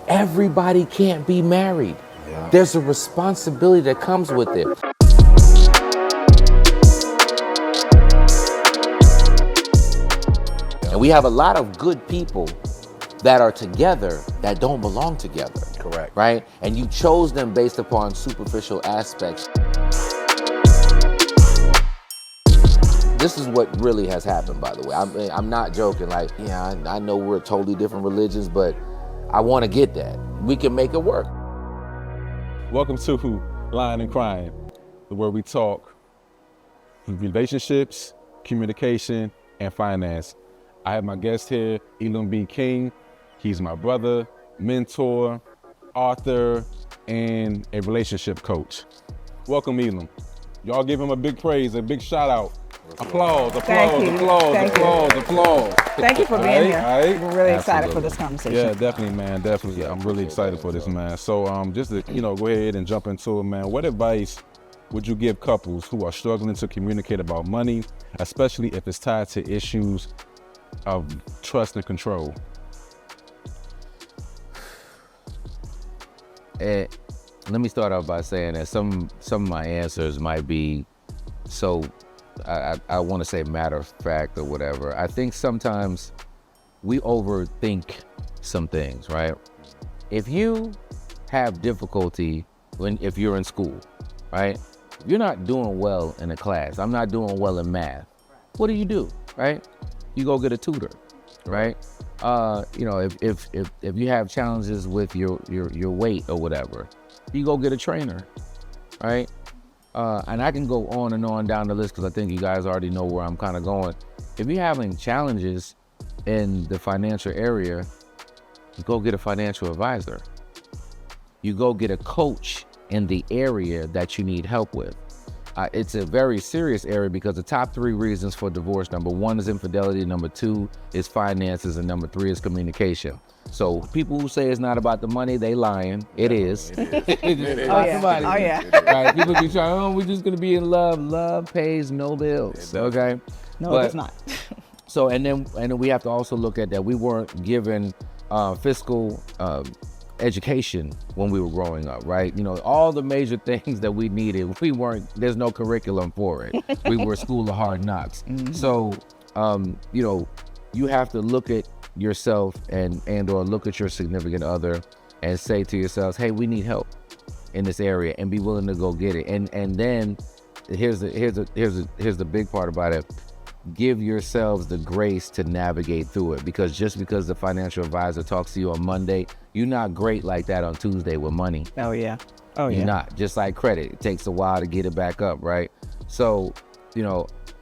everybody can't be married. Yeah. There's a responsibility that comes with it. And we have a lot of good people that are together that don't belong together. Correct. Right? And you chose them based upon superficial aspects. This is what really has happened, by the way. I'm not joking. Like, yeah, I know we're totally different religions, but I want to get that. We can make it work. Welcome to Lyin and Cryin, where we talk relationships, communication, and finance. I have my guest here, Lyin B. King. He's my brother, mentor, author, and a relationship coach. Welcome, Lyin. Y'all give him a big praise, a big shout out. Applause, applause, applause, applause. Thank you for being here. All right. We're really excited for this conversation. Yeah, definitely, man, definitely. I'm really excited for this, man. So just to, go ahead and jump into it, man. What advice would you give couples who are struggling to communicate about money, especially if it's tied to issues of trust and control? Let me start off by saying that some of my answers might be so, I want to say matter of fact or whatever. I think sometimes we overthink some things, right? If you have difficulty if you're in school, right? If you're not doing well in a class, I'm not doing well in math, what do? Right? You go get a tutor, right? If you have challenges with your weight or whatever, you go get a trainer, right? And I can go on and on down the list because I think you guys already know where I'm kind of going. If you're having challenges in the financial area, you go get a financial advisor. You go get a coach in the area that you need help with. It's a very serious area because the top 3 reasons for divorce, number 1 is infidelity, number 2 is finances, and number 3 is communication. So people who say it's not about the money, they lying. It is. It's about the money. Oh, yeah. Right? People be trying, we're just gonna be in love. Love pays no bills. Okay? No, it's not. So and then we have to also look at that we weren't given fiscal education when we were growing up, right? All the major things that we needed, there's no curriculum for it. We were a school of hard knocks. Mm-hmm. So, you have to look at yourself and or look at your significant other and say to yourselves, hey, we need help in this area, and be willing to go get it. And then here's the big part about it. Give yourselves the grace to navigate through it, because just because the financial advisor talks to you on Monday, you're not great like that on Tuesday with money. Oh yeah. You're not. Just like credit, it takes a while to get it back up, right? So,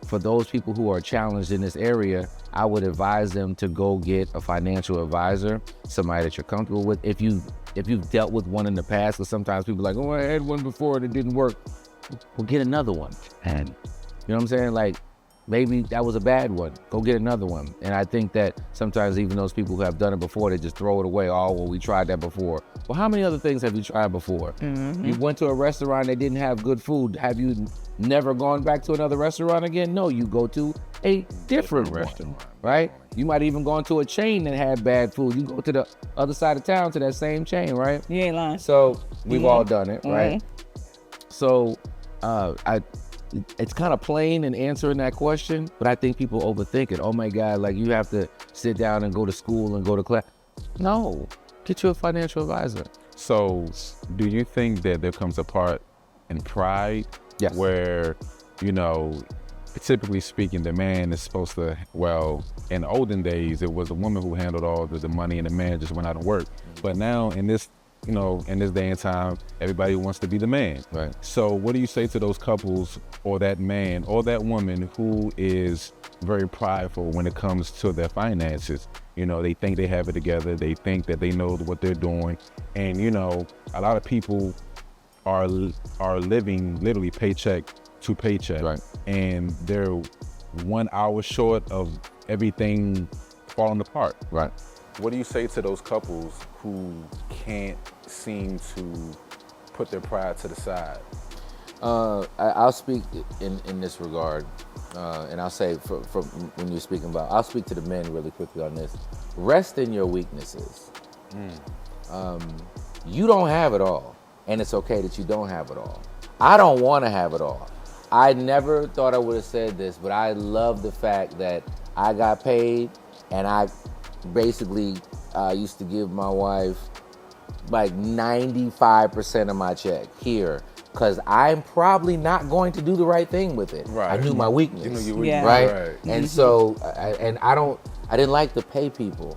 for those people who are challenged in this area, I would advise them to go get a financial advisor, somebody that you're comfortable with. If you've dealt with one in the past, because sometimes people are like, oh, I had one before and it didn't work. Well, get another one. And you know what I'm saying? Like, maybe that was a bad one. Go get another one. And I think that sometimes even those people who have done it before, they just throw it away. Oh, well, we tried that before. Well, how many other things have you tried before? Mm-hmm. You went to a restaurant, they didn't have good food. Have you never gone back to another restaurant again? No, you go to a different restaurant, right? You might even go into a chain that had bad food. You go to the other side of town to that same chain, right? You ain't lying. So we've all done it, right? So it's kind of plain in answering that question, but I think people overthink it. Oh my God, like you have to sit down and go to school and go to class. No, get you a financial advisor. So do you think that there comes a part in pride? Yes. Where, typically speaking, the man is supposed to, in the olden days, it was a woman who handled all the money and the man just went out and worked. But now in this day and time, everybody wants to be the man. Right. So what do you say to those couples or that man or that woman who is very prideful when it comes to their finances? They think they have it together. They think that they know what they're doing. And, a lot of people are living literally paycheck to paycheck. Right. And they're 1 hour short of everything falling apart. Right. What do you say to those couples who can't seem to put their pride to the side? I'll speak in this regard, and I'll say from when you're speaking about, I'll speak to the men really quickly on this. Rest in your weaknesses. You don't have it all, and it's okay that you don't have it all. I don't want to have it all. I never thought I would have said this, but I love the fact that I got paid, and I basically used to give my wife like 95% of my check here, because I'm probably not going to do the right thing with it. Right. I knew my weakness. You know your Yeah. weakness. Right? Right. And so, I didn't like to pay people.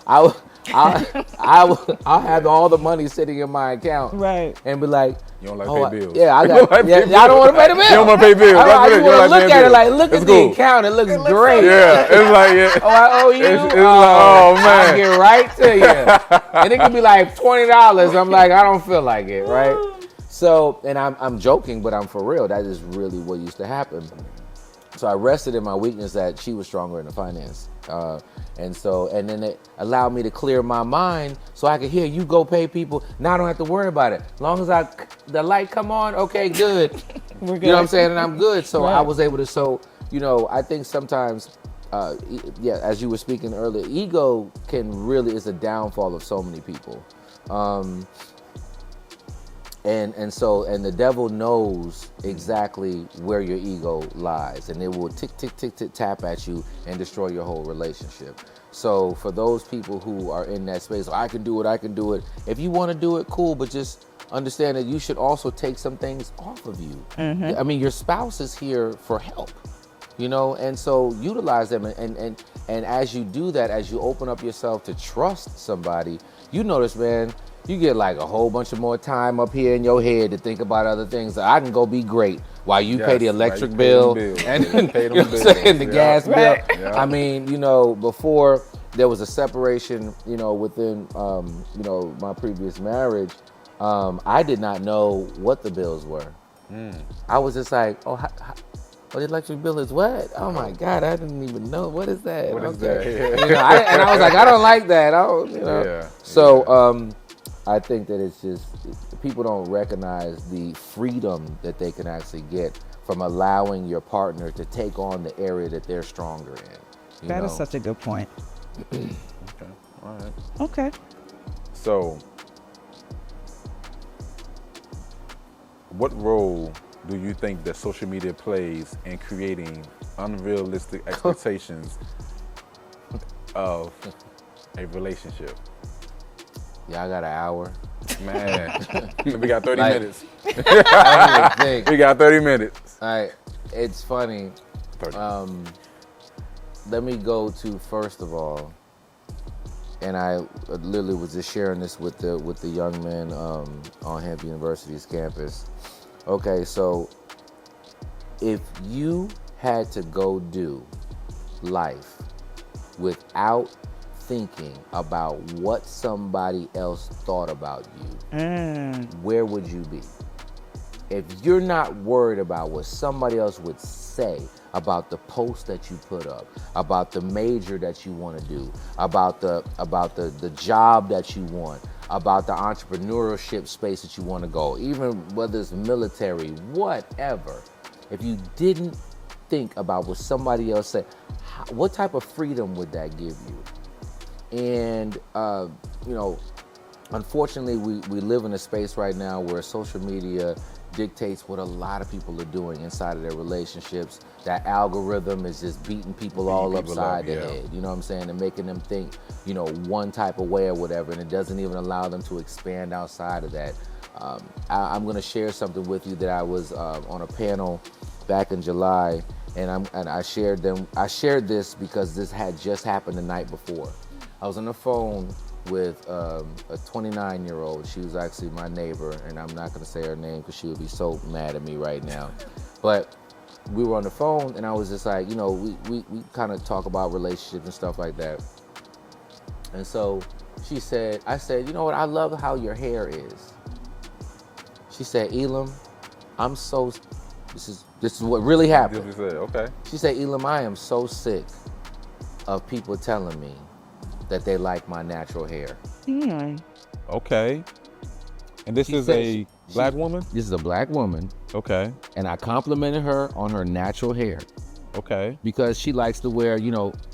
I'll have all the money sitting in my account, Right. and be like, You don't like oh, pay bills. Yeah, I You don't got. like Yeah, pay I don't want to pay the bill. You don't want to pay bills. I That's just it. You want don't to like look paying at it bills. like, look It's at cool. the account. It looks great. Yeah, it's like, yeah. Oh, I owe you. It's like, oh, man. I'll get right to you. And it could be like $20. I'm like, I don't feel like it, right? So, and I'm joking, but I'm for real. That is really what used to happen. So I rested in my weakness that she was stronger in the finance. And then it allowed me to clear my mind so I could hear you go pay people. Now I don't have to worry about it. As long as the light come on, okay, good. We're good. You know what I'm saying? And I'm good. So Right. I was able to, I think sometimes, as you were speaking earlier, ego is a downfall of so many people. And the devil knows exactly where your ego lies, and it will tick, tick, tick, tick, tap at you and destroy your whole relationship. So for those people who are in that space, I can do it. If you want to do it, cool, but just understand that you should also take some things off of you. Mm-hmm. I mean, your spouse is here for help, and so utilize them. And as you do that, as you open up yourself to trust somebody, you notice, man, you get like a whole bunch of more time up here in your head to think about other things. I can go be great while you pay the electric bill and the gas bill. Right. Yeah. I mean, before there was a separation, within, my previous marriage, I did not know what the bills were. I was just like, the electric bill is what? Oh my God, I didn't even know. What is that? What is Okay. that? And I was like, I don't like that. Yeah. So I think that it's just, people don't recognize the freedom that they can actually get from allowing your partner to take on the area that they're stronger in. That is such a good point. Okay. All right. Okay. So, what role do you think that social media plays in creating unrealistic expectations of a relationship? Yeah, I got an hour. Man, we got 30 Like- minutes. I don't even think. We got 30 minutes. It's funny. 30. Let me go to, first of all, and I literally was just sharing this with the young men on Hampton University's campus. Okay, so if you had to go do life without thinking about what somebody else thought about you, where would you be? If you're not worried about what somebody else would say about the post that you put up, about the major that you want to do, about the job that you want, about the entrepreneurship space that you want to go, even whether it's military, whatever. If you didn't think about what somebody else said, what type of freedom would that give you? And unfortunately, we live in a space right now where social media dictates what a lot of people are doing inside of their relationships. That algorithm is just beating people all upside the head, you know what I'm saying, and making them think, one type of way or whatever, and it doesn't even allow them to expand outside of that. I'm going to share something with you that I was on a panel back in July, and I shared this because this had just happened the night before. I was on the phone with a 29-year-old. She was actually my neighbor, and I'm not going to say her name because she would be so mad at me right now. But we were on the phone, and I was just like, we kind of talk about relationships and stuff like that. And so I said, you know what, I love how your hair is. She said, Elam, this is what really happened. You said, okay. She said, Elam, I am so sick of people telling me that they like my natural hair. Okay. And this She is said a black woman? This is a black woman, Okay. and I complimented her on her natural hair. Okay. because she likes to wear,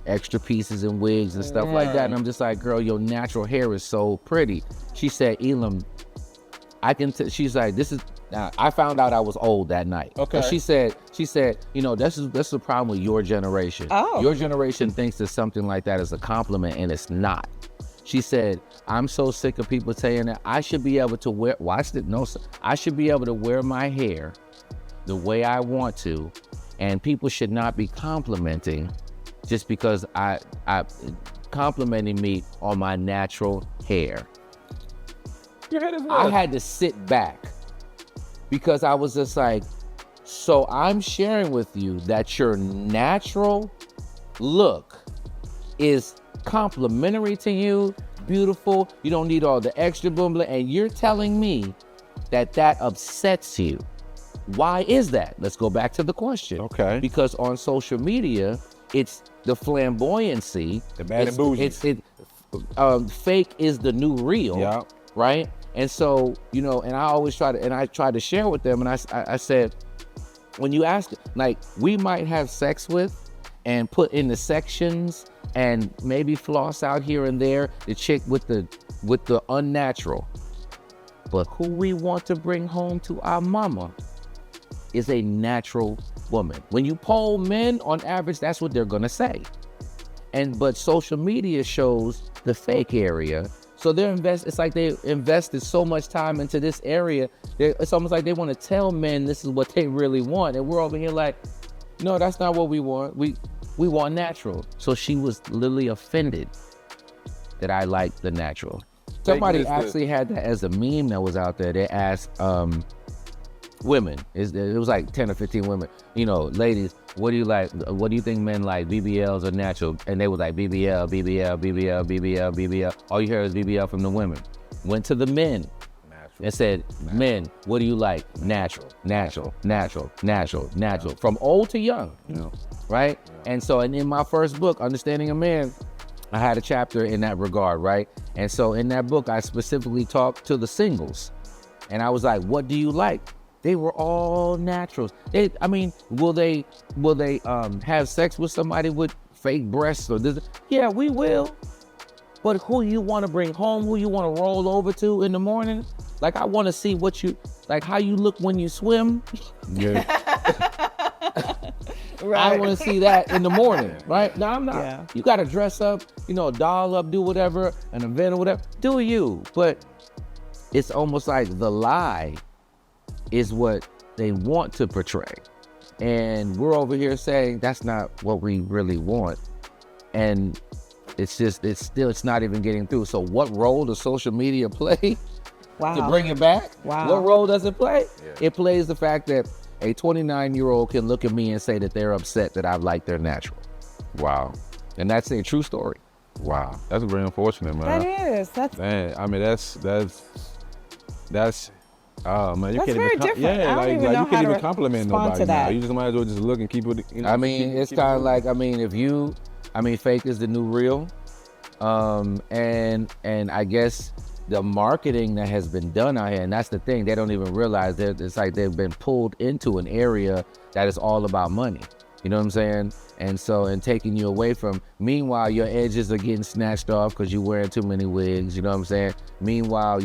extra pieces and wigs and stuff like that. And I'm just like, girl, your natural hair is so pretty. She said, Elam, she's like, I found out I was old that night. Okay. So she said, this is the problem with your generation. Oh. Your generation thinks that something like that is a compliment, and it's not. She said, I'm so sick of people saying that I should be able to wear, I should be able to wear my hair the way I want to, and people should not be complimenting just because I complimenting me on my natural hair. I had to sit back because I was just like, so I'm sharing with you that your natural look is complimentary to you, beautiful, you don't need all the extra boom, and you're telling me that upsets you. Why is that? Let's go back to the question. Okay. Because on social media, it's the flamboyancy. The bad and bougie. Fake is the new real. Yeah. Right? And so, and I always try to share with them. And I said, when you ask, like, we might have sex with and put in the sections and maybe floss out here and there, the chick with the unnatural. But who we want to bring home to our mama is a natural woman. When you poll men, on average, that's what they're gonna say. But social media shows the fake area. So it's like they invested so much time into this area. It's almost like they want to tell men this is what they really want. And we're over here like, no, that's not what we want. We want natural. So she was literally offended that I like the natural. Somebody actually had that as a meme that was out there. They asked women, it was like 10 or 15 women, ladies, what do you like? What do you think men like, BBLs or natural? And they were like, BBL, BBL, BBL, BBL, BBL. All you hear is BBL from the women. Went to the men and said, men, what do you like? Natural, natural, natural, natural, natural. From old to young, right? Yeah. And in my first book, Understanding a Man, I had a chapter in that regard, right? And so in that book, I specifically talked to the singles. And I was like, what do you like? They were all naturals. Will they have sex with somebody with fake breasts or this? Yeah, we will. But who you want to bring home, who you want to roll over to in the morning? Like, I want to see how you look when you swim. Yeah. Right. I want to see that in the morning, right? No, I'm not. Yeah. You got to dress up, doll up, do whatever, an event or whatever. Do you? But it's almost like the lie is what they want to portray. And we're over here saying that's not what we really want. And it's not even getting through. So what role does social media play to bring it back? Wow. What role does it play? Yeah. It plays the fact that a 29-year-old can look at me and say that they're upset that I like their natural. Wow. And that's a true story. Wow. That's very unfortunate, man. That is. That's oh man, you That's can't very even different. I don't even know you how can't to even compliment respond nobody to that. now. You just might as well just look and keep it. It's kind of like, fake is the new real. And I guess the marketing that has been done out here, and that's the thing, they don't even realize that it's like they've been pulled into an area that is all about money. You know what I'm saying? And taking you away from, meanwhile, your edges are getting snatched off because you're wearing too many wigs, you know what I'm saying? Meanwhile,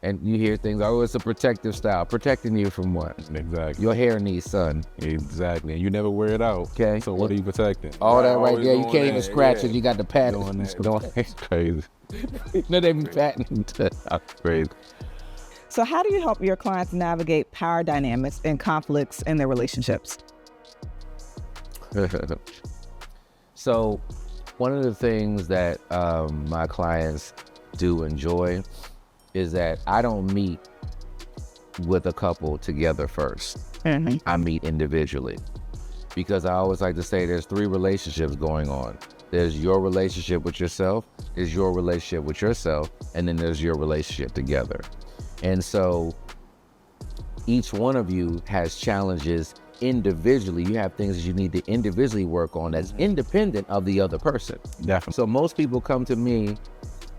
and you hear things, it's a protective style. Protecting you from what? Exactly. Your hair needs sun. Exactly. And you never wear it out. Okay. So what are you protecting? All that right there, you can't even scratch it. You got the pattern. It's crazy. No, they be patented. That's crazy. So how do you help your clients navigate power dynamics and conflicts in their relationships? So one of the things that my clients do enjoy is that I don't meet with a couple together first. Mm-hmm. I meet individually, because I always like to say there's 3 relationships going on. There's your relationship with yourself, there's your relationship with yourself, and then there's your relationship together. And so each one of you has challenges individually. You have things that you need to individually work on that's independent of the other person. Definitely. So most people come to me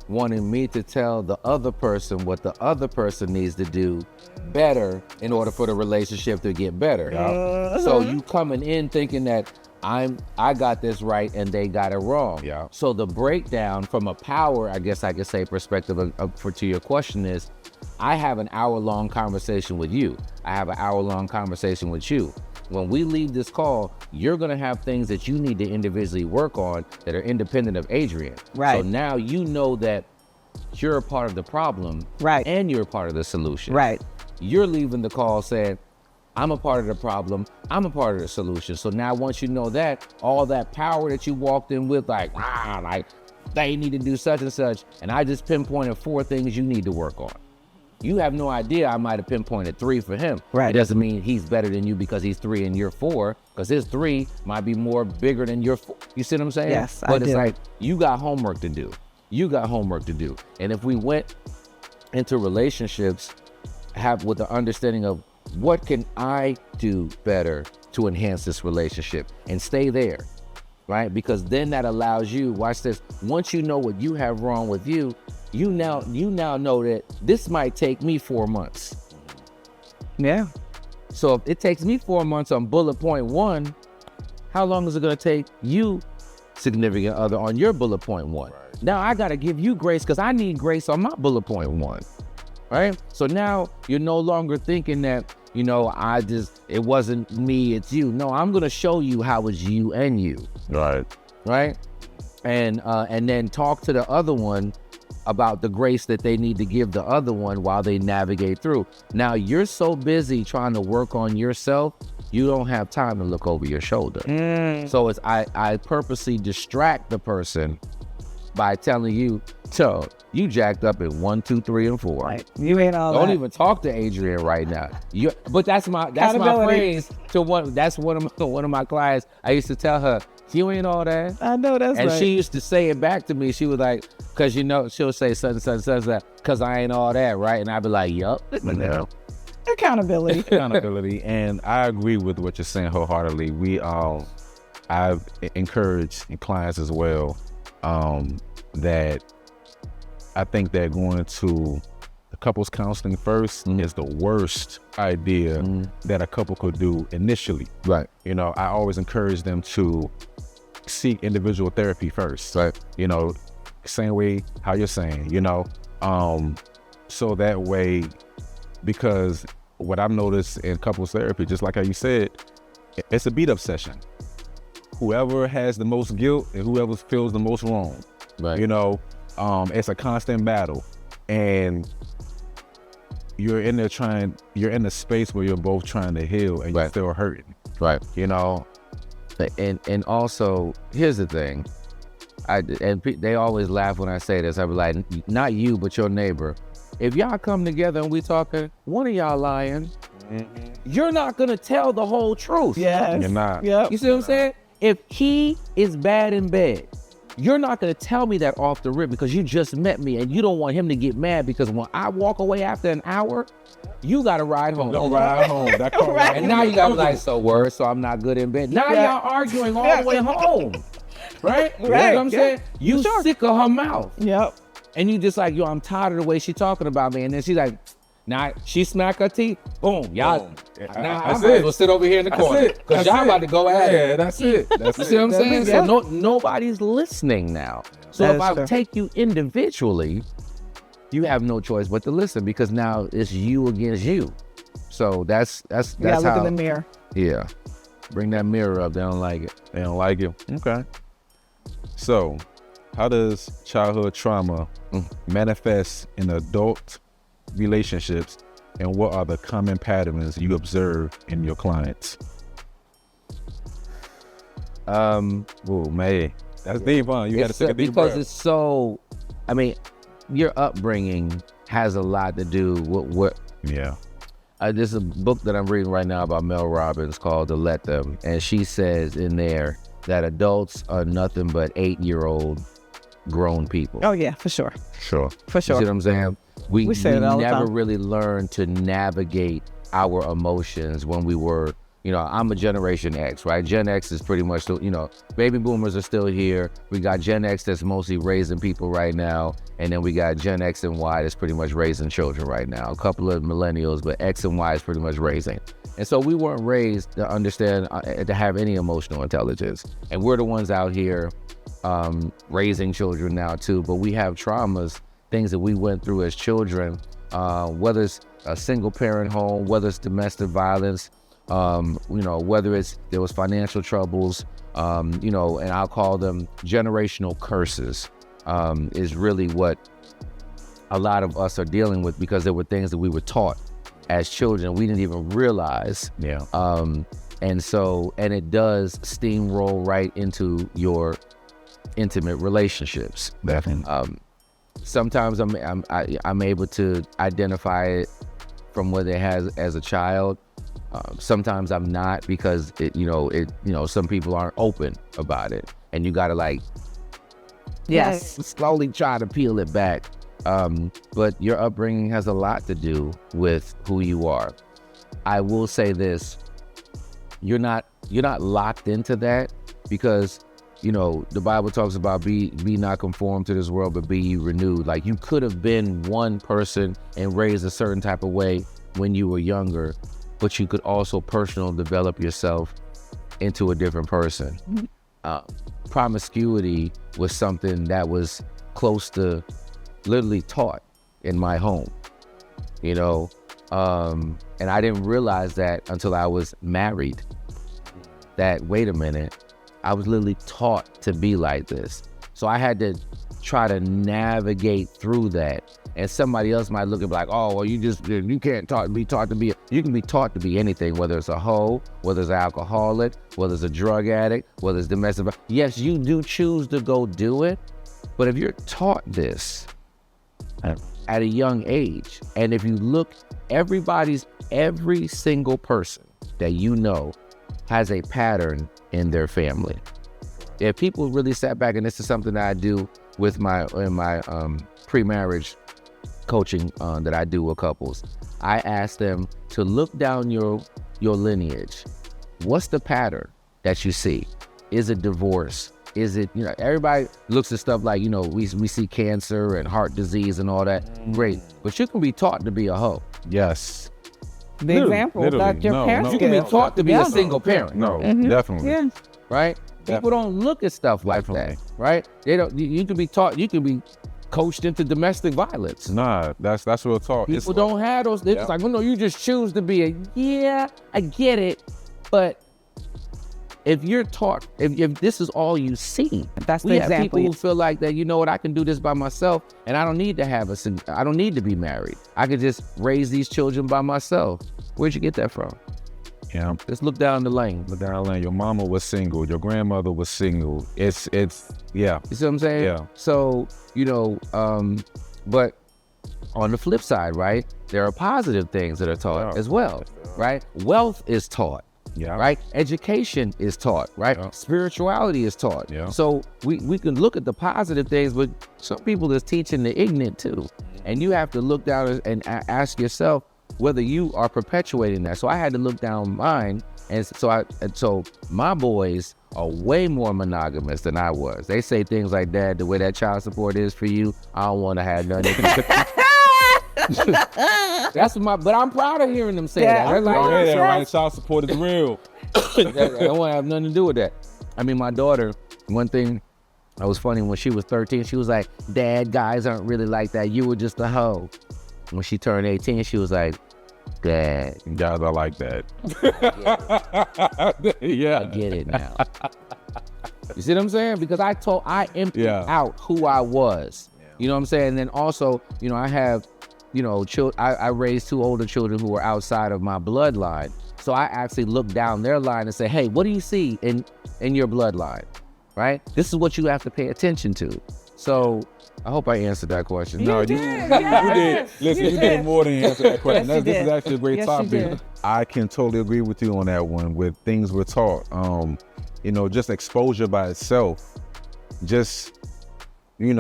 wanting me to tell the other person what the other person needs to do better in order for the relationship to get better. So you coming in thinking that, I got this right and they got it wrong. Yeah. So the breakdown from a power, I guess I could say, perspective to your question is, I have an hour-long conversation with you. I have an hour-long conversation with you. When we leave this call, you're gonna have things that you need to individually work on that are independent of Adrian. Right. So now you know that you're a part of the problem, Right. and you're a part of the solution. Right. You're leaving the call saying, I'm a part of the problem, I'm a part of the solution. So now once you know that, all that power that you walked in with, like they need to do such and such, and I just pinpointed 4 things you need to work on. You have no idea I might have pinpointed 3 for him. Right. It doesn't mean he's better than you because he's 3 and you're 4, because his 3 might be more bigger than your 4. You see what I'm saying? Yes, I But it's do. like, you got homework to do. You got homework to do. And if we went into relationships with the understanding of what can I do better to enhance this relationship and stay there, right? Because then that allows you, watch this, once you know what you have wrong with you, you now know that this might take me 4 months. Yeah. So if it takes me 4 months on bullet point 1, how long is it gonna take you, significant other, on your bullet point 1? Right. Now I gotta give you grace because I need grace on my bullet point 1, right? So now you're no longer thinking that, it wasn't me, it's you. No, I'm gonna show you how it's you and you. Right? And then talk to the other one about the grace that they need to give the other one while they navigate through. Now you're so busy trying to work on yourself, you don't have time to look over your shoulder. So it's I purposely distract the person by telling you, so you jacked up in 1, 2, 3, and 4. Right. You ain't all Don't that. even talk to Adrian right now. But that's my phrase to one. That's one of my clients. I used to tell her, you ain't all that. I know that's And right. she used to say it back to me. She was like, because she'll say such and such, because I ain't all that, right? And I'd be like, yup. Accountability. Accountability. And I agree with what you're saying wholeheartedly. I've encouraged clients as well that I think that going to the couples counseling first is the worst idea that a couple could do initially. Right. I always encourage them to seek individual therapy first. Right. Same way how you're saying, so that way, because what I've noticed in couples therapy, just like how you said, it's a beat up session. Whoever has the most guilt and whoever feels the most wrong, Right. It's a constant battle, and you're in a space where you're both trying to heal and you're still hurting. Right. And also, here's the thing. They always laugh when I say this. I be like, not you, but your neighbor. If y'all come together and we talking, one of y'all lying, you're not gonna tell the whole truth. Yes. You're not. Yep. You see what I'm saying? If he is bad in bed, you're not gonna tell me that off the rip because you just met me and you don't want him to get mad because when I walk away after an hour, you gotta ride home. Don't ride home. That car Right. ride And now you gotta be like, so I'm not good in bed. Now y'all arguing all the way home. Right? You know what I'm saying? You sick of her mouth. Yep. And you just like, yo, I'm tired of the way she talking about me. And then she's like, now she smack her teeth. Boom. Y'all. Now I That's might as it. well sit over here in the corner. it. Because That's y'all it. about to go at it. Yeah, that's it. That's You see what I'm saying? Yeah. So nobody's listening now. So That if is I true. take you individually, you have no choice but to listen because now it's you against you. So that's You gotta how. look in the mirror. Yeah. Bring that mirror up. They don't like it. They don't like it. Okay. So, how does childhood trauma manifest in adult relationships, and what are the common patterns you observe in your clients? Oh man, that's deep, huh? You got to take a deep because breath. it's so. I mean, your upbringing has a lot to do with what. Yeah. There's a book that I'm reading right now about Mel Robbins called "To Let Them," and she says in there that adults are nothing but 8-year-old grown people. Oh yeah, for sure. Sure. For You sure. see what I'm saying? We say it all the never time. really learned to navigate our emotions when we were, I'm a Generation X, right? Gen X is pretty much, baby boomers are still here. We got Gen X that's mostly raising people right now. And then we got Gen X and Y that's pretty much raising children right now. A couple of millennials, but X and Y is pretty much raising. And so we weren't raised to understand, to have any emotional intelligence. And we're the ones out here raising children now too. But we have traumas, things that we went through as children, whether it's a single parent home, whether it's domestic violence, whether there was financial troubles, and I'll call them generational curses, is really what a lot of us are dealing with, because there were things that we were taught as children we didn't even realize. Yeah. And it does steamroll right into your intimate relationships. Definitely. Sometimes I'm able to identify it from what it has as a child. Sometimes I'm not, because some people aren't open about it, and you gotta slowly try to peel it back. But your upbringing has a lot to do with who you are. I will say this: you're not locked into that, because the Bible talks about be not conformed to this world, but be ye renewed. Like, you could have been one person and raised a certain type of way when you were younger, but you could also personally develop yourself into a different person. Promiscuity was something that was close to literally taught in my home, and I didn't realize that until I was married, that, wait a minute, I was literally taught to be like this. So I had to try to navigate through that. And somebody else might look and be like, oh, well, you can't be taught to be, you can be taught to be anything, whether it's a hoe, whether it's an alcoholic, whether it's a drug addict, whether it's domestic. Yes, you do choose to go do it. But if you're taught this at a young age, and if you look, every single person that has a pattern in their family. If people really sat back, and this is something that I do with my pre-marriage coaching that I do with couples, I ask them to look down your lineage. What's the pattern that you see? Is it divorce? Is it, everybody looks at stuff like, we see cancer and heart disease and all that. Great. But you can be taught to be a hoe. Yes. The example that your parents You can be taught to be a single parent. No, definitely. Yeah. Right? People don't look at stuff like that, right? They don't. You can be taught. You can be coached into domestic violence. Nah, that's real talk. People don't have those. They're just like, well, no, you just choose to be yeah, I get it, but if you're taught, if this is all you see, that's the we have example. people who feel like that. You know what? I can do this by myself, and I don't need to I don't need to be married. I could just raise these children by myself. Where'd you get that from? Yeah. Just look down the lane. Look down the lane. Your mama was single. Your grandmother was single. It's yeah. You see what I'm saying? Yeah. So, but on the flip side, right, there are positive things that are taught as well, right? Wealth is taught. Yeah. Right? Education is taught, right? Yeah. Spirituality is taught. Yeah. So we can look at the positive things, but some people is teaching the ignorant too. And you have to look down and ask yourself whether you are perpetuating that. So I had to look down mine, and so my boys are way more monogamous than I was. They say things like, Dad, the way that child support is for you, I don't want to have none. But I'm proud of hearing them say that. They're like, right? Child support is real. I don't want to have nothing to do with that. I mean, my daughter, one thing that was funny, when she was 13, she was like, Dad, guys aren't really like that. You were just a hoe. When she turned 18, she was like, Dad. Guys are like that. I get it now. You see what I'm saying? Because I emptied out who I was. You know what I'm saying? And then also, I have, I raised 2 older children who were outside of my bloodline. So I actually look down their line and say, hey, what do you see in your bloodline? Right? This is what you have to pay attention to. So I hope I answered that question. You did. Listen, you did more than answer that question. This is actually a great topic. I can totally agree with you on that one. With things we're taught, just exposure by itself, just being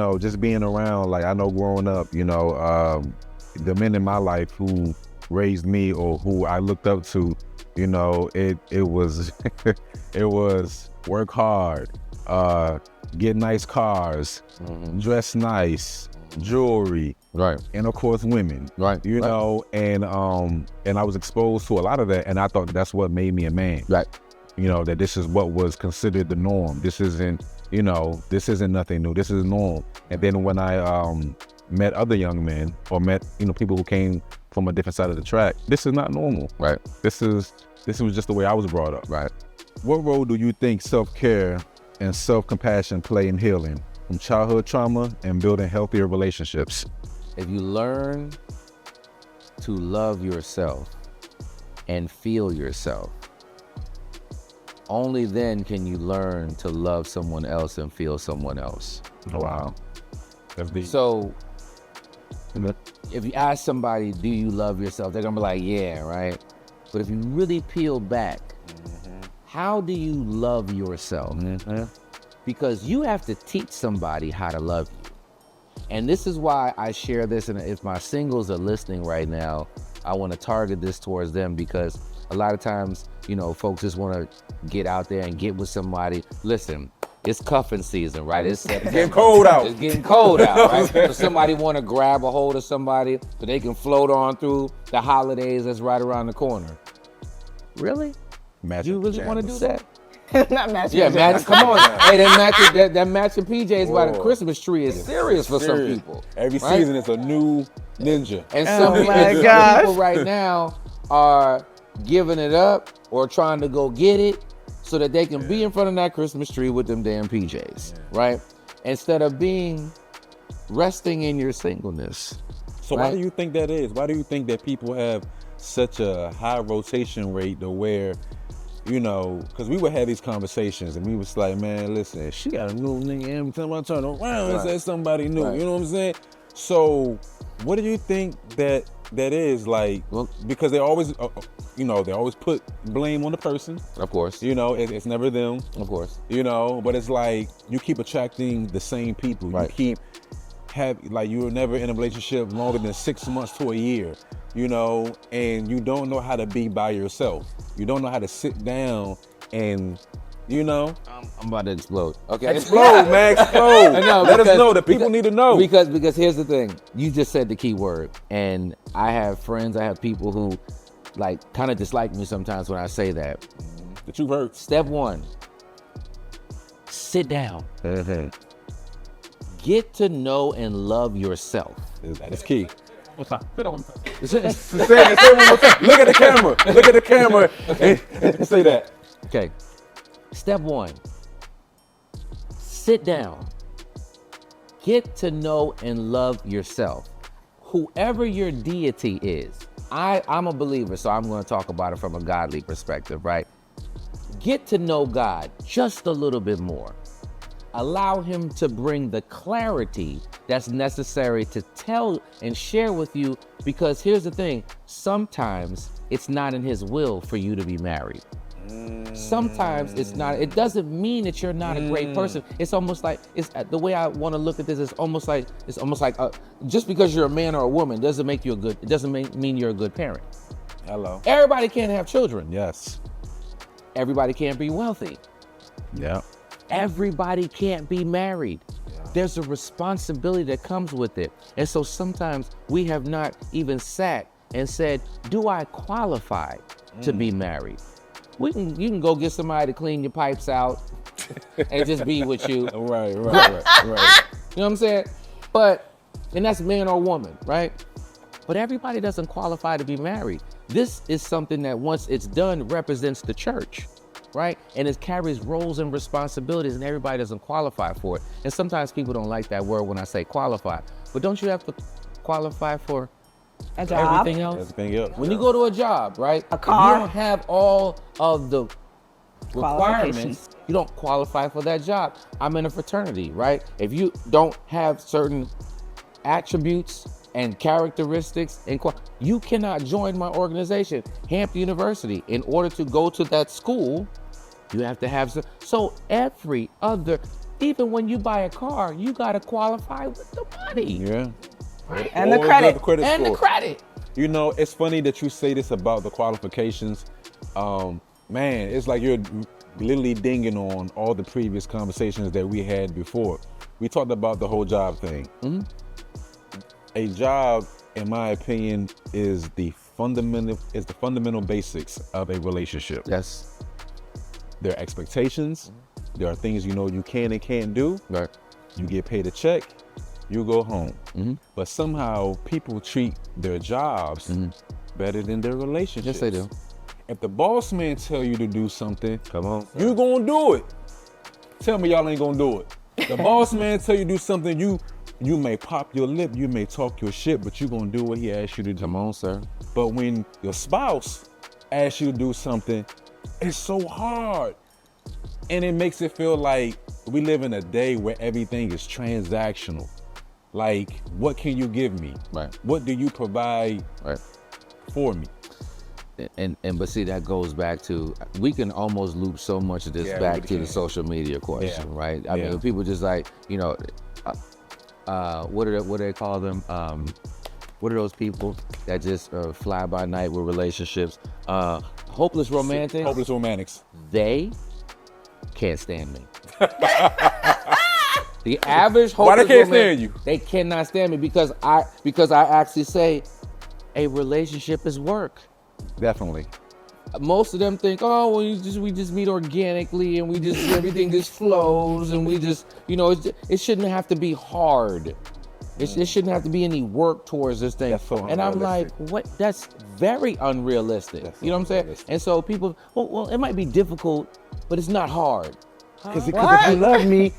around. Like, I know growing up, the men in my life who raised me or who I looked up to, You know, it was it was work hard, get nice cars, dress nice, jewelry, Right. and of course women. Right. You know, and I was exposed to a lot of that, and I thought that's what made me a man. Right. You know, that this is what was considered the norm. This isn't, you know, this isn't nothing new. This is norm. And then when I met other young men, or met, you know, people who came from a different side of the track, this is not normal. Right. This was just the way I was brought up. Right. What role do you think self-care and self-compassion play in healing from childhood trauma and building healthier relationships? If you learn to love yourself and feel yourself, only then can you learn to love someone else and feel someone else. Oh, wow. That's deep. So if you ask somebody, do you love yourself? They're gonna be like, yeah, right? But if you really peel back, how do you love yourself? Because you have to teach somebody how to love you. And this is why I share this, and if my singles are listening right now, I want to target this towards them, because a lot of times, you know, folks just want to get out there and get with somebody. Listen, it's cuffing season, right? It's getting cold out. It's getting cold out, right? So somebody want to grab a hold of somebody so they can float on through the holidays that's right around the corner. Really? Matching You really want to do that? Not matching. Yeah, matching. Come on. Hey, that matching PJs by the Whoa. Christmas tree is serious for some people. Every right? season it's a new ninja. And Oh some, my some gosh. people right now are giving it up or trying to go get it so that they can be in front of that Christmas tree with them damn PJs, right? Instead of resting in your singleness. So right? why do you think that is? Why do you think that people have such a high rotation rate to where, you know, because we would have these conversations and we was like, man, listen, she got a new nigga every time I turn around and say somebody new, you know what I'm saying? So what do you think that is like? Well, because they always, you know, they always put blame on the person. of course. You know, it's never them. Of course. You know, but it's like you keep attracting the same people. Right. You keep you were never in a relationship longer than 6 months to a year, you know, and you don't know how to be by yourself. You don't know how to sit down and, you know. I'm about to explode. Okay. Explode, man, explode. No, Let us because- know. The people need to know. Because here's the thing. You just said the key word. And I have friends, I have people who like kind of dislike me sometimes when I say that. The truth hurts. Step one, sit down. Get to know and love yourself. That is key. Say Say it one more time. Look at the camera. Look at the camera. And say that. Okay. Step one, sit down. Get to know and love yourself. Whoever your deity is, I'm a believer, so I'm going to talk about it from a godly perspective, right? Get to know God just a little bit more. Allow him to bring the clarity that's necessary to tell and share with you, because here's the thing, sometimes it's not in his will for you to be married. Sometimes it's not. It doesn't mean that you're not a great person. It's almost like, it's the way I want to look at this is almost like just because you're a man or a woman doesn't make you it doesn't mean you're a good parent. Hello. Everybody can't have children. Yes. Everybody can't be wealthy. Yeah. Everybody can't be married. There's a responsibility that comes with it. And so sometimes we have not even sat and said, do I qualify to be married? You can go get somebody to clean your pipes out and just be with you. Right. You know what I'm saying? And that's man or woman, right? But everybody doesn't qualify to be married. This is something that once it's done represents the church, right? And it carries roles and responsibilities, and everybody doesn't qualify for it. And sometimes people don't like that word when I say qualify. But don't you have to qualify for A job. everything else? Everything else. When you go to a job, right? A car. If you don't have all of the requirements, Qualifications. you don't qualify for that job. I'm in a fraternity, right? If you don't have certain attributes and characteristics, you cannot join my organization, Hampton University. In order to go to that school, you have to have so every other, even when you buy a car, you got to qualify with the money. Yeah. And the Or credit. the credit And the score. credit. You know, it's funny that you say this about the qualifications. Man, it's like you're literally dinging on all the previous conversations that we had before. We talked about the whole job thing. A job, in my opinion, is the fundamental basics of a relationship. Yes. There are expectations. There are things you know you can and can't do. Right. You get paid a check, you go home. But somehow people treat their jobs better than their relationships. Yes, they do. If the boss man tell you to do something, Come on. you gonna do it. Tell me y'all ain't gonna do it. The boss man tell you to do something, you may pop your lip, you may talk your shit, but you gonna do what he asks you to do. Come on, sir. But when your spouse asks you to do something, it's so hard. And it makes it feel like we live in a day where everything is transactional. Like, what can you give me? Right. What do you provide Right. for me? And but see, that goes back to, we can almost loop so much of this Yeah, back we to the can. social media question, Yeah. right? I Yeah. mean, people just like, you know, what do they call them? What are those people that just fly by night with relationships? Hopeless romantics. Hopeless romantics. They can't stand me. The average Why they hopeless can't romantic, stand you? They cannot stand me because I actually say a relationship is work. Definitely. Most of them think, oh, well, we just meet organically and we just everything just flows and we just, you know, it shouldn't have to be hard. It shouldn't have to be any work towards this thing. That's so and I'm like, unrealistic. what? That's very unrealistic. That's so You know what I'm saying? unrealistic. And so people, well, it might be difficult, but it's not hard. Because if you love me,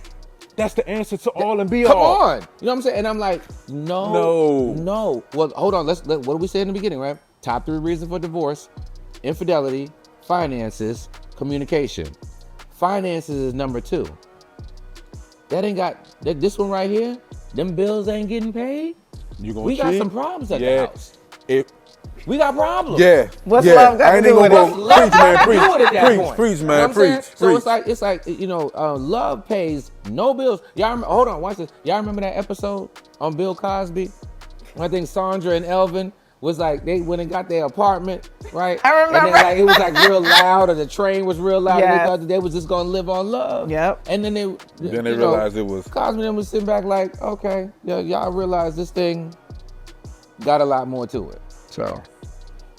that's the answer to all and be Come all. on. You know what I'm saying? And I'm like, no. Well, hold on. What did we say in the beginning, right? Top 3 reasons for divorce: infidelity, finances, communication. Finances is number 2. That ain't got, this one right here, them bills ain't getting paid. You gonna We got cheat? some problems at the Yeah. house. If We got problems. Yeah. What's yeah. love got I ain't to do even with gonna it? go Love preach, man. got to Preach, do it at that preach, point. preach, You know what man. I'm saying? Preach, So preach. it's like you know, love pays no bills. Hold on, watch this. Y'all remember that episode on Bill Cosby? I think Sandra and Elvin was like, they went and got their apartment, right? I remember. And then like it was like real loud, or the train was real loud. And Yes. they thought that they was just gonna live on love. Yep. And then they Then they you know, realized it was. Cosby and them was sitting back like, okay, yeah, y'all realize this thing got a lot more to it. So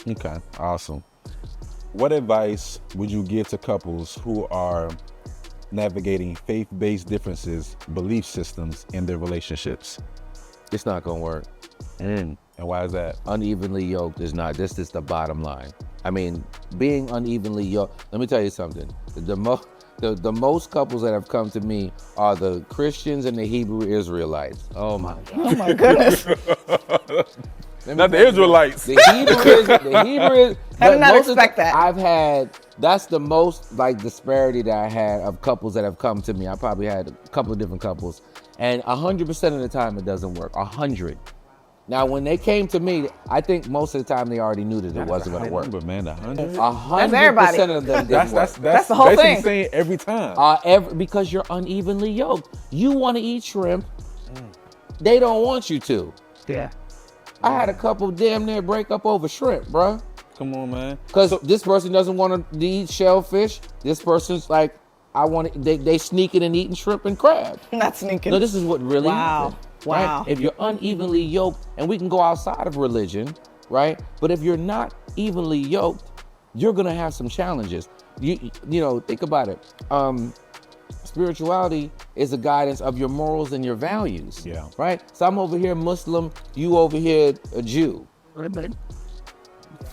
Okay, awesome. What advice would you give to couples who are navigating faith-based differences, belief systems in their relationships? it's not gonna work. And why is that? Unevenly yoked is not. This is the bottom line. I mean, being unevenly yoked. Let me tell you something. The most couples that have come to me are the Christians and the Hebrew Israelites. Oh my God. Oh my goodness. Not the Israelites. The Hebrew is. I did not most of expect that. I've had. That's the most like disparity that I had of couples that have come to me. I probably had a couple of different couples, and 100% of the time it doesn't work. 100. Now, when they came to me, I think most of the time they already knew that it wasn't going to work. Remember, man, 100. 100% of them didn't work. That's the whole basically thing. saying every time. Because you're unevenly yoked. You want to eat shrimp. They don't want you to. Yeah. I had a couple damn near break up over shrimp, bruh. Come on, man. Because this person doesn't want to eat shellfish. This person's like, they sneaking and eating shrimp and crab. Not sneaking. No, this is what really Wow. happened. Wow. Right? If you're unevenly yoked, and we can go outside of religion, right? But if you're not evenly yoked, you're gonna have some challenges. You know, think about it. Spirituality is a guidance of your morals and your values. Yeah. Right? So I'm over here Muslim, you over here a Jew.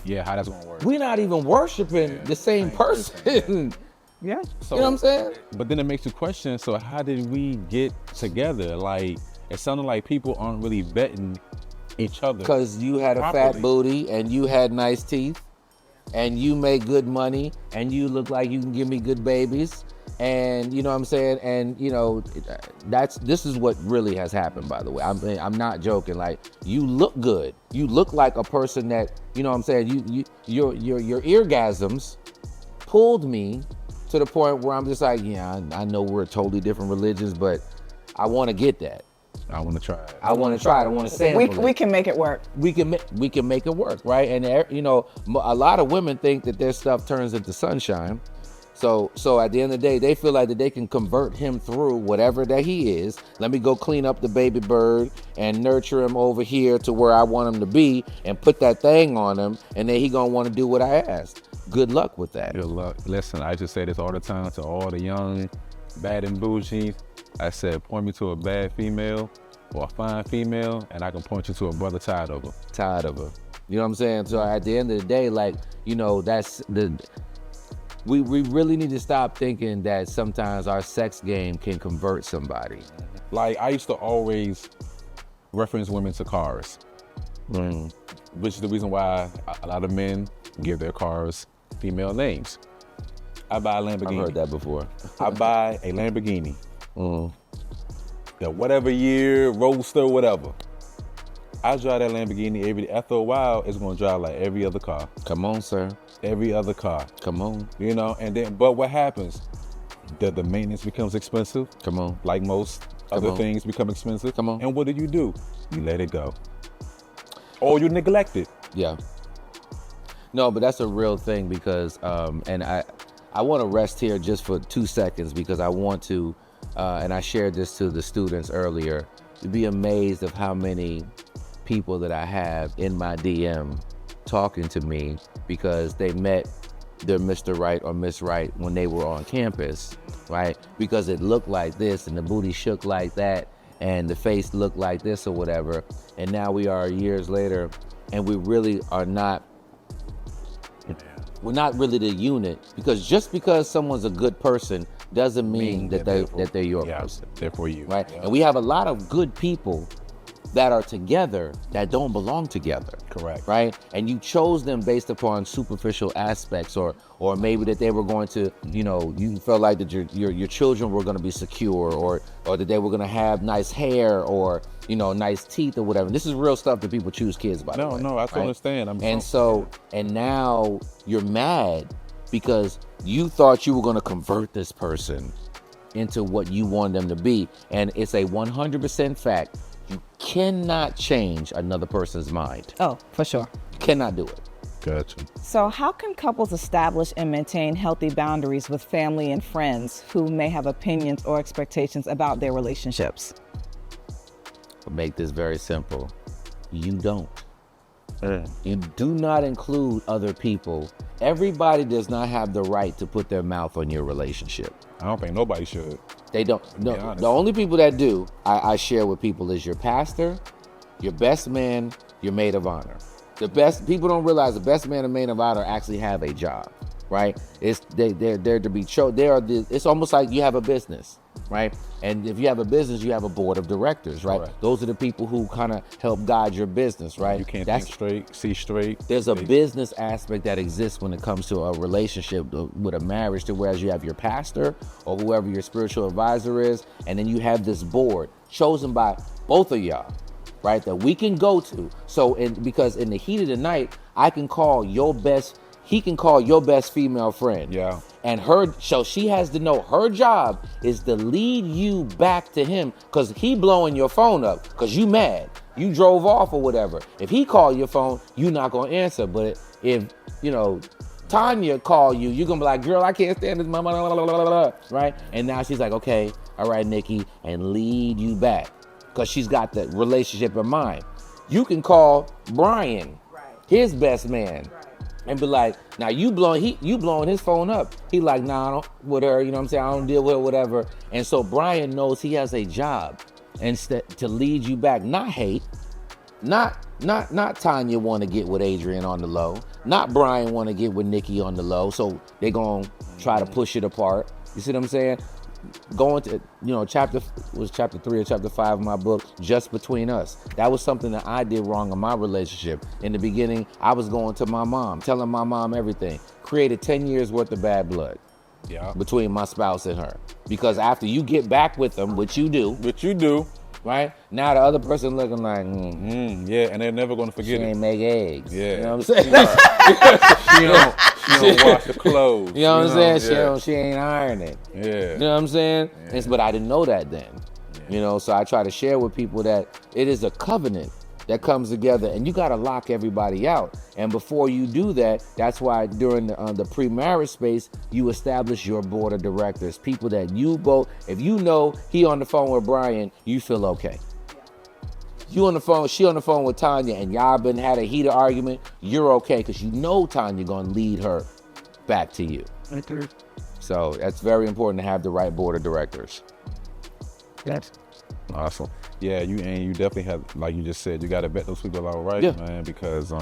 Yeah, how that's gonna work. We're not even worshiping the same person. Yeah. So, You know what I'm saying? But then it makes you question, so how did we get together? Like, it sounded like people aren't really vetting each other. Because you had a fat Properly. booty and you had nice teeth and you make good money and you look like you can give me good babies. And you know what I'm saying? And you know, this is what really has happened, by the way. I'm not joking. Like, you look good. You look like a person that, you know what I'm saying? Your eargasms pulled me to the point where I'm just like, yeah, I know we're totally different religions, but I want to get that. I want to try it. I want to try it. I want to sample it. We can make it work. We can make it work, right? And a lot of women think that their stuff turns into sunshine. So at the end of the day, they feel like that they can convert him through whatever that he is. Let me go clean up the baby bird and nurture him over here to where I want him to be and put that thing on him, and then he gonna want to do what I asked. Good luck with that. Good luck. Listen, I just say this all the time to all the young, bad and bougie. I said, point me to a bad female or a fine female, and I can point you to a brother tired of her. Tired of her. You know what I'm saying? So at the end of the day, like, that's we really need to stop thinking that sometimes our sex game can convert somebody. Like, I used to always reference women to cars, which is the reason why a lot of men give their cars female names. I buy a Lamborghini. I've heard that before. I buy a Lamborghini. The whatever year, Roadster, whatever. I drive that Lamborghini after a while, it's gonna drive like every other car. Come on, sir. Every other car. Come on. And then, but what happens? The maintenance becomes expensive. Come on. Like most other things become expensive. Come on. And what do? You let it go. Or you neglect it. Yeah. No, but that's a real thing because, and I want to rest here just for 2 seconds because I want to, and I shared this to the students earlier, to be amazed of how many people that I have in my DM talking to me because they met their Mr. Right or Miss Right when they were on campus, right? Because it looked like this and the booty shook like that and the face looked like this or whatever. And now we are years later and we really are not, we're not really the unit because just because someone's a good person doesn't mean that they're your person. They're for you. Right? Yeah. And we have a lot of good people that are together that don't belong together. Correct. Right? And you chose them based upon superficial aspects or maybe that they were going to, you felt like that your children were going to be secure or that they were going to have nice hair or, nice teeth or whatever. This is real stuff that people choose kids by the way. No, I totally understand. And now you're mad because you thought you were going to convert this person into what you want them to be. And it's a 100% fact. You cannot change another person's mind. Oh, for sure. You cannot do it. Gotcha. So how can couples establish and maintain healthy boundaries with family and friends who may have opinions or expectations about their relationships? I'll make this very simple. You don't. You do not include other people. Everybody does not have the right to put their mouth on your relationship. I don't think nobody should. They don't. No, the only people that do, I share with people is your pastor, your best man, your maid of honor. People don't realize the best man and maid of honor actually have a job, right? They're to be it's almost like you have a business, right? And if you have a business, you have a board of directors, right? Correct. Those are the people who kind of help guide your business, right? You can't think straight, see straight. There's a business aspect that exists when it comes to a relationship with a marriage, to whereas you have your pastor or whoever your spiritual advisor is, and then you have this board chosen by both of y'all, right? That we can go to. Because in the heat of the night, he can call your best female friend. Yeah. And so she has to know her job is to lead you back to him because he blowing your phone up because you mad. You drove off or whatever. If he call your phone, you not going to answer. But if, Tanya call you, you're going to be like, girl, I can't stand this, mama, right? And now she's like, okay, all right, Nikki, and lead you back because she's got the relationship in mind. You can call Brian, his best man, and be like, now you blowing his phone up. He like, nah, I don't with her, you know what I'm saying? I don't deal with her, whatever. And so Brian knows he has a job instead to lead you back, not hate, not Tanya want to get with Adrian on the low, not Brian want to get with Nikki on the low. So they gonna try to push it apart. You see what I'm saying? Going to, chapter 3 or chapter 5 of my book, Just Between Us. That was something that I did wrong in my relationship. In the beginning, I was going to my mom, telling my mom everything. Created 10 years worth of bad blood between my spouse and her. Because after you get back with them, which you do, right? Now the other person looking like, yeah, and they're never going to forget she ain't make eggs. Yeah. You know what I'm saying? She don't wash the clothes. You know what I'm saying? She ain't iron it. Yeah. You know what I'm saying? Yeah. But I didn't know that then. Yeah. You know, so I try to share with people that it is a covenant that comes together, and you got to lock everybody out. And before you do that, that's why during the pre-marriage space, you establish your board of directors, people that you both, if you know he on the phone with Brian, you feel okay. You on the phone, she on the phone with Tanya, and y'all been had a heated argument, you're okay, because you know Tanya gonna lead her back to you. So that's very important to have the right board of directors. Good. Awesome. Yeah, you definitely have, like you just said, you got to vet those people out right, Yeah. man, because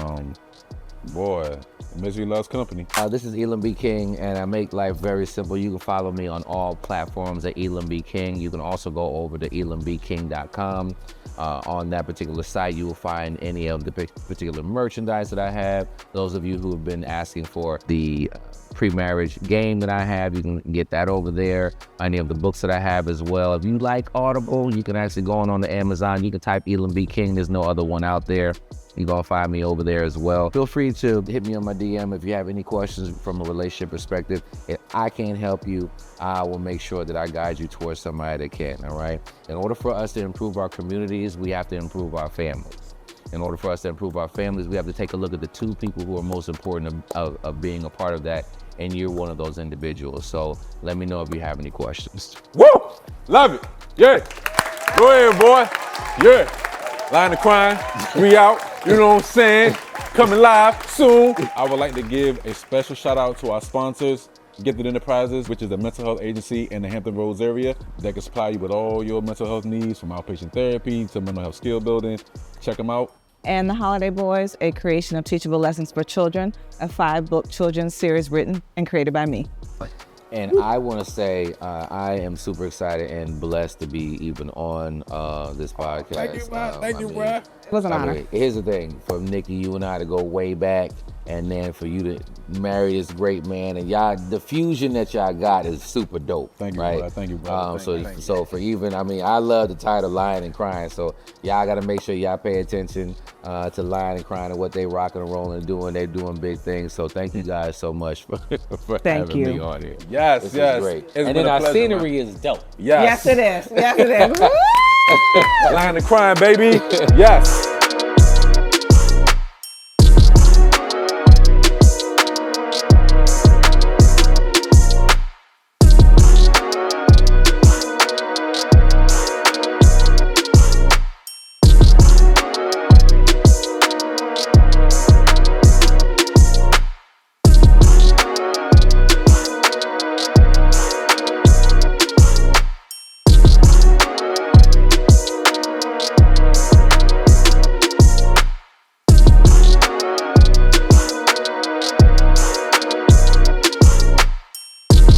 boy, misery loves company. This is Elam B. King, and I make life very simple. You can follow me on all platforms at Elam B. King. You can also go over to elambking.com. On that particular site, you will find any of the particular merchandise that I have. Those of you who have been asking for the pre-marriage game that I have, you can get that over there. Any of the books that I have as well. If you like Audible, you can actually go on the Amazon. You can type Elam B. King. There's no other one out there. You're gonna find me over there as well. Feel free to hit me on my DM if you have any questions from a relationship perspective. If I can't help you, I will make sure that I guide you towards somebody that can, all right? In order for us to improve our communities, we have to improve our families. In order for us to improve our families, we have to take a look at the two people who are most important of being a part of that, and you're one of those individuals. So let me know if you have any questions. Woo! Love it. Yeah. Go ahead, boy. Yeah. Lyin and Cryin. We out. You know what I'm saying? Coming live soon. I would like to give a special shout out to our sponsors, Gifted Enterprises, which is a mental health agency in the Hampton Roads area that can supply you with all your mental health needs, from outpatient therapy to mental health skill building. Check them out. And The Holiday Boys, a creation of teachable lessons for children, a 5-book children's series written and created by me. And I want to say I am super excited and blessed to be even on this podcast. Thank you, man. Thank you, bro. It was an honor. Here's the thing, for Nikki, you and I to go way back, and then for you to marry this great man, and y'all, the fusion that y'all got is super dope. Thank you, right? brother. Thank you, brother. So for even, I mean, I love the title Lyin and Cryin, so y'all got to make sure y'all pay attention to Lyin and Cryin and what they rocking and rolling and doing. They're doing big things. So thank you guys so much for having me on here. Yes, This yes. is great. It's And been then a our pleasure, scenery is dope. Yes. Yes, it is. Yes, it is. Lyin and Cryin, baby. Yes.